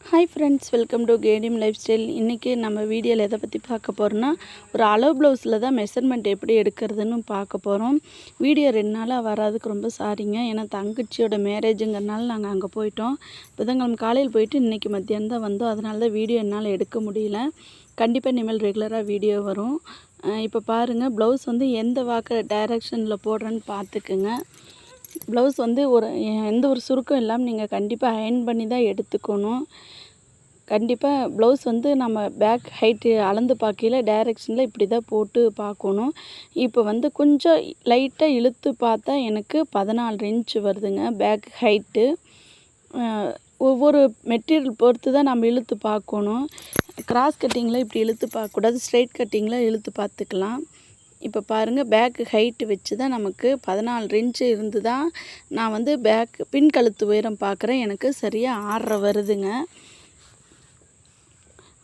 Hi friends, welcome to கேடிம் life style. இன்றைக்கி நம்ம வீடியோவில் எதை பற்றி பார்க்க போகிறோன்னா, ஒரு அளவு ப்ளவுஸில் தான் மெஷர்மெண்ட் எப்படி எடுக்கிறதுன்னு பார்க்க போகிறோம். வீடியோ 2 நாளாக வராதுக்கு ரொம்ப சாரிங்க. ஏன்னா தங்கச்சியோட மேரேஜுங்கிறனால நாங்கள் அங்கே போயிட்டோம். புதன்கிழமை காலையில் போயிட்டு இன்றைக்கி மத்தியானம் தான் வந்தோம். அதனால தான் வீடியோ என்னால் எடுக்க முடியல. கண்டிப்பாக இனிமேல் ரெகுலராக வீடியோ வரும். இப்போ பாருங்கள், ப்ளவுஸ் வந்து எந்த டைரக்ஷனில் போடுறேன்னு பார்த்துக்குங்க. ப்ளவுஸ் வந்து எந்த ஒரு சுருக்கம் இல்லாமல் நீங்கள் கண்டிப்பாக அயர்ன் பண்ணி தான் எடுத்துக்கணும். கண்டிப்பாக ப்ளவுஸ் வந்து நம்ம பேக் ஹைட்டு அளந்து பார்க்கையில் டைரெக்ஷனில் இப்படி தான் போட்டு பார்க்கணும். இப்போ வந்து கொஞ்சம் லைட்டாக இழுத்து பார்த்தா எனக்கு 14 இன்ச்சு வருதுங்க பேக் ஹைட்டு. ஒவ்வொரு மெட்டீரியல் பொறுத்து தான் நம்ம இழுத்து பார்க்கணும். கிராஸ் கட்டிங்கில் இப்படி இழுத்து பார்க்கக்கூடாது, ஸ்ட்ரைட் கட்டிங்கில் இழுத்து பார்த்துக்கலாம். இப்போ பாருங்கள், பேக் ஹைட்டு வச்சு தான் நமக்கு 14 இன்ச்சு இருந்து தான் நான் வந்து பின் கழுத்து உயரம் பார்க்குறேன். எனக்கு சரியாக 6.5 வருதுங்க.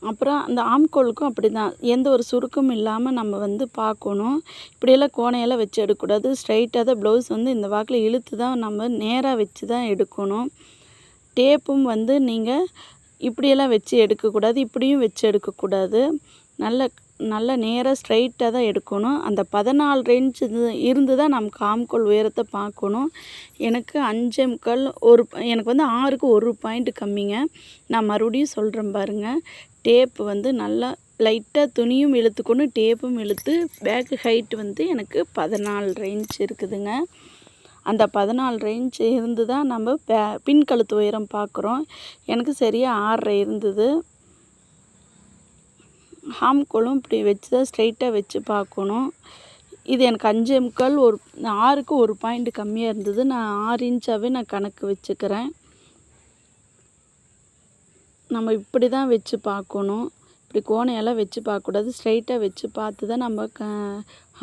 அப்புறம் அந்த ஆம்கோலுக்கும் அப்படி தான், எந்த ஒரு சுருக்கமும் இல்லாமல் நம்ம வந்து பார்க்கணும். இப்படியெல்லாம் கோணையெல்லாம் வச்சு எடுக்கக்கூடாது. ஸ்ட்ரைட்டாக தான் ப்ளவுஸ் வந்து இந்த வாக்கில் இழுத்து தான் நம்ம நேராக வச்சு தான் எடுக்கணும். டேப்பும் வந்து நீங்கள் இப்படியெல்லாம் வச்சு எடுக்கக்கூடாது, இப்படியும் வச்சு எடுக்கக்கூடாது. நல்ல நேராக ஸ்ட்ரைட்டாக தான் எடுக்கணும். அந்த 14 இன்ச்சு இருந்து தான் நமக்கு ஆம்கோல் உயரத்தை பார்க்கணும். எனக்கு 5.25 எனக்கு வந்து 6க்கு 1 பாயிண்ட் கம்மிங்க. நான் மறுபடியும் சொல்கிறேன் பாருங்கள். டேப்பு வந்து நல்லா லைட்டாக துணியும் இழுத்துக்கணும், டேப்பும் இழுத்து பேக் ஹைட் வந்து எனக்கு 14 இன்ச் இருக்குதுங்க. அந்த 14 இன்ச் இருந்து தான் நம்ம பின் கழுத்து உயரம் பார்க்குறோம். எனக்கு சரியாக 6.5 இருந்தது. ஆம்கோலும் இப்படி வச்சு தான் ஸ்ட்ரைட்டாக வச்சு பார்க்கணும். இது எனக்கு 5.25 6க்கு 1 பாயிண்ட் கம்மியாக இருந்தது. நான் 6 இன்ச்சாகவே நான் கணக்கு வச்சுக்கிறேன். நம்ம இப்படி தான் வச்சு பார்க்கணும். இப்படி கோணையெல்லாம் வச்சு பார்க்கக்கூடாது, ஸ்ட்ரைட்டாக வச்சு பார்த்து தான் நம்ம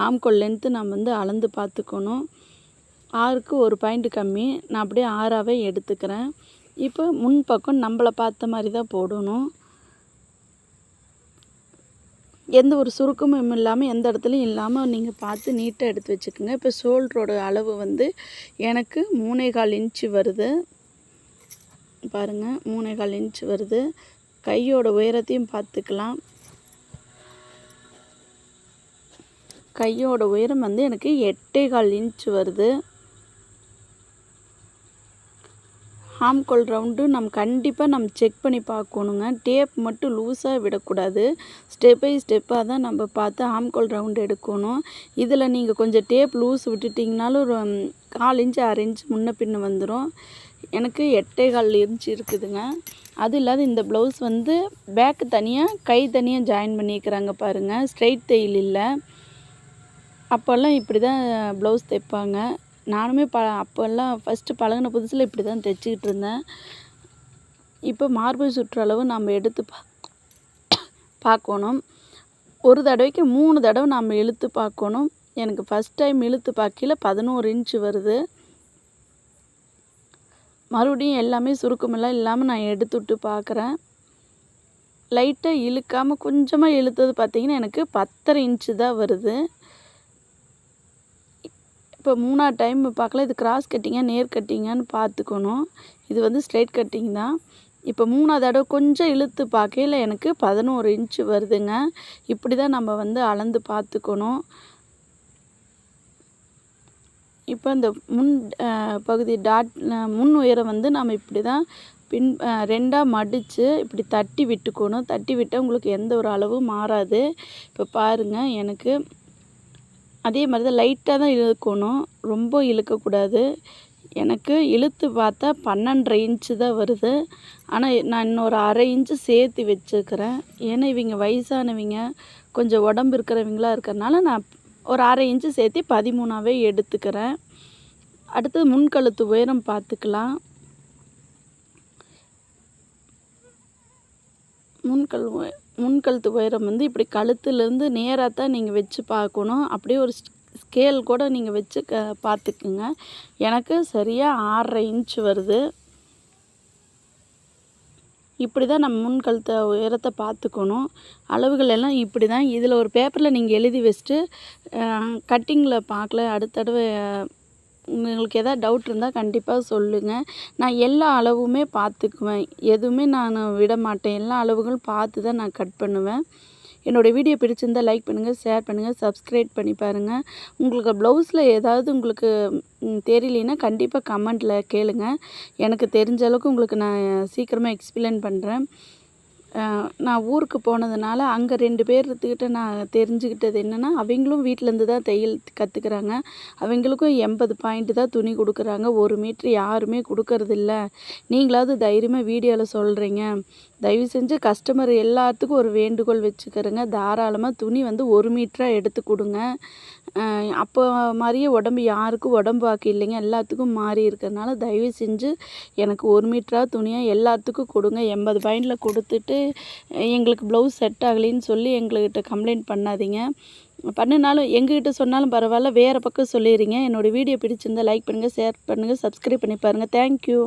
ஆம்கோல் லென்த்து நம்ம வந்து அளந்து பார்த்துக்கணும். 6க்கு 1 பாயிண்ட் கம்மி, நான் அப்படியே 6ஆகவே எடுத்துக்கிறேன். இப்போ முன்பக்கம் நம்மளை பார்த்த மாதிரி தான் போடணும். எந்த ஒரு சுருக்கமும் இல்லாமல், எந்த இடத்துலையும் இல்லாமல் நீங்கள் பார்த்து நீட்டாக எடுத்து வச்சுக்கோங்க. இப்போ ஷோல்டரோட அளவு வந்து எனக்கு 3.25 இன்ச்சு வருது. பாருங்கள், 3.25 இன்ச்சு வருது. கையோட உயரத்தையும் பார்த்துக்கலாம். கையோட உயரம் வந்து எனக்கு 8.25 இன்ச்சு வருது. ஆம்கோல் ரவுண்டு நம்ம கண்டிப்பாக செக் பண்ணி பார்க்கணுங்க. டேப் மட்டும் லூஸாக விடக்கூடாது. ஸ்டெப் பை ஸ்டெப்பாக தான் நம்ம பார்த்து ஆம்கோல் ரவுண்டு எடுக்கணும். இதில் நீங்கள் கொஞ்சம் டேப் லூஸ் விட்டுட்டிங்கனாலும் ஒரு 1/4 இன்ச்சு 1/2 இன்ச்சு முன்ன பின்ன வந்துடும். எனக்கு 8.25 இன்ச்சு இருக்குதுங்க. அது இல்லாத இந்த ப்ளவுஸ் வந்து பேக்கு தனியாக, கை தனியாக ஜாயின் பண்ணிக்கிறாங்க பாருங்கள். ஸ்ட்ரைட் தையல் இல்லை. அப்போல்லாம் இப்படி தான் ப்ளவுஸ் தைப்பாங்க. நானுமே அப்போல்லாம் ஃபஸ்ட்டு பழகின புதுசில் இப்படி தான் தைச்சிக்கிட்டு இருந்தேன். இப்போ மார்பு சுற்றளவு நம்ம எடுத்து பார்க்கணும். ஒரு தடவைக்கு 3 தடவை நம்ம இழுத்து பார்க்கணும். எனக்கு ஃபஸ்ட் டைம் இழுத்து பார்க்கையில் 11 இன்ச்சு வருது. மறுபடியும் எல்லாமே சுருக்கமெல்லாம் இல்லாமல் நான் எடுத்துவிட்டு பார்க்குறேன். லைட்டாக இழுக்காமல் கொஞ்சமாக இழுத்தது பார்த்திங்கன்னா எனக்கு 10.5 இன்ச்சு தான் வருது. இப்போ 3ஆவது டைம் பார்க்கலாம். இது கிராஸ் கட்டிங்காக நேர் கட்டிங்கான்னு பார்த்துக்கணும். இது வந்து ஸ்ட்ரைட் கட்டிங் தான். இப்போ 3ஆவது தடவை கொஞ்சம் இழுத்து பார்க்கையில் எனக்கு 11 இன்ச்சு வருதுங்க. இப்படி தான் நம்ம வந்து அளந்து பார்த்துக்கணும். இப்போ இந்த முன் பகுதி முன் உயரம் வந்து நம்ம இப்படி தான் 2ஆக மடித்து இப்படி தட்டி விட்டுக்கணும். தட்டி விட்டால் உங்களுக்கு எந்த ஒரு அளவும் மாறாது. இப்போ பாருங்கள், எனக்கு அதே மாதிரி தான் லைட்டாக தான் இழுக்கணும், ரொம்ப இழுக்கக்கூடாது. எனக்கு இழுத்து பார்த்தா 12.5 இன்ச்சு தான் வருது. ஆனால் நான் இன்னொரு 1/2 இன்ச்சு சேர்த்து வச்சுக்கிறேன். ஏன்னா இவங்க வயசானவங்க, கொஞ்சம் உடம்பு இருக்கிறவங்களாக இருக்கிறனால நான் ஒரு 1/2 இன்ச்சு சேர்த்து 13ஆகவே எடுத்துக்கிறேன். அடுத்தது முன்கழுத்து உயரம் பார்த்துக்கலாம். முன்கழுத்து உயரம் வந்து இப்படி கழுத்துலேருந்து நேராக தான் நீங்கள் வச்சு பார்க்கணும். அப்படியே ஒரு ஸ்கேல் கூட நீங்கள் வச்சு பார்த்துக்குங்க. எனக்கு சரியாக 6.5 இன்ச்சு வருது. இப்படி தான் நம்ம முன்கழுத்து உயரத்தை பார்த்துக்கணும். அளவுகள் எல்லாம் இப்படி தான். இதில் ஒரு பேப்பரில் நீங்கள் எழுதி வச்சுட்டு கட்டிங்கில் பார்க்கல அடுத்த தடவை உங்களுக்கு எதாவது டவுட் இருந்தால் கண்டிப்பாக சொல்லுங்கள். நான் எல்லா அளவுமே பார்த்துக்குவேன். எதுவுமே நான் விட மாட்டேன். எல்லா அளவுகளும் பார்த்து தான் நான் கட் பண்ணுவேன். என்னோடய வீடியோ பிடிச்சிருந்தால் லைக் பண்ணுங்கள், ஷேர் பண்ணுங்கள், சப்ஸ்கிரைப் பண்ணி பாருங்கள். உங்களுக்கு ப்ளவுஸில் ஏதாவது உங்களுக்கு தெரியலைன்னா கண்டிப்பாக கமெண்ட்டில் கேளுங்க. எனக்கு தெரிஞ்ச அளவுக்கு உங்களுக்கு நான் சீக்கிரமாக எக்ஸ்பிளைன் பண்ணுறேன். நான் ஊருக்கு போனதுனால அங்கே 2 பேர்த்துக்கிட்ட நான் தெரிஞ்சுக்கிட்டது என்னென்னா, அவங்களும் வீட்டிலேருந்து தான் தையல் கற்றுக்குறாங்க. அவங்களுக்கும் 80 பாயிண்ட் தான் துணி கொடுக்குறாங்க. 1 மீட்ரு யாருமே கொடுக்கறதில்ல. நீங்களாவது தைரியமாக வீடியோவில் சொல்கிறீங்க. தயவு செஞ்சு கஸ்டமர் எல்லாத்துக்கும் ஒரு வேண்டுகோள் வச்சுக்கிறேங்க. தாராளமாக துணி வந்து 1 மீட்டராக எடுத்து கொடுங்க. அப்போ மாதிரியே உடம்பு யாருக்கும் உடம்பு வாக்கு இல்லைங்க. எல்லாத்துக்கும் மாறி இருக்கிறதுனால தயவு செஞ்சு எனக்கு 1 மீட்டராக துணியாக எல்லாத்துக்கும் கொடுங்க. 80 பாயிண்டில் கொடுத்துட்டு எங்களுக்கு ப்ளவுஸ் செட் ஆகலைன்னு சொல்லி எங்கள்கிட்ட கம்ப்ளைண்ட் பண்ணாதீங்க. பண்ணினாலும் எங்ககிட்ட சொன்னாலும் பரவாயில்ல, வேறு பக்கம் சொல்லிடுறீங்க. என்னோடய வீடியோ பிடிச்சிருந்தால் லைக் பண்ணுங்கள், ஷேர் பண்ணுங்கள், சப்ஸ்கிரைப் பண்ணி பாருங்கள். தேங்க்யூ.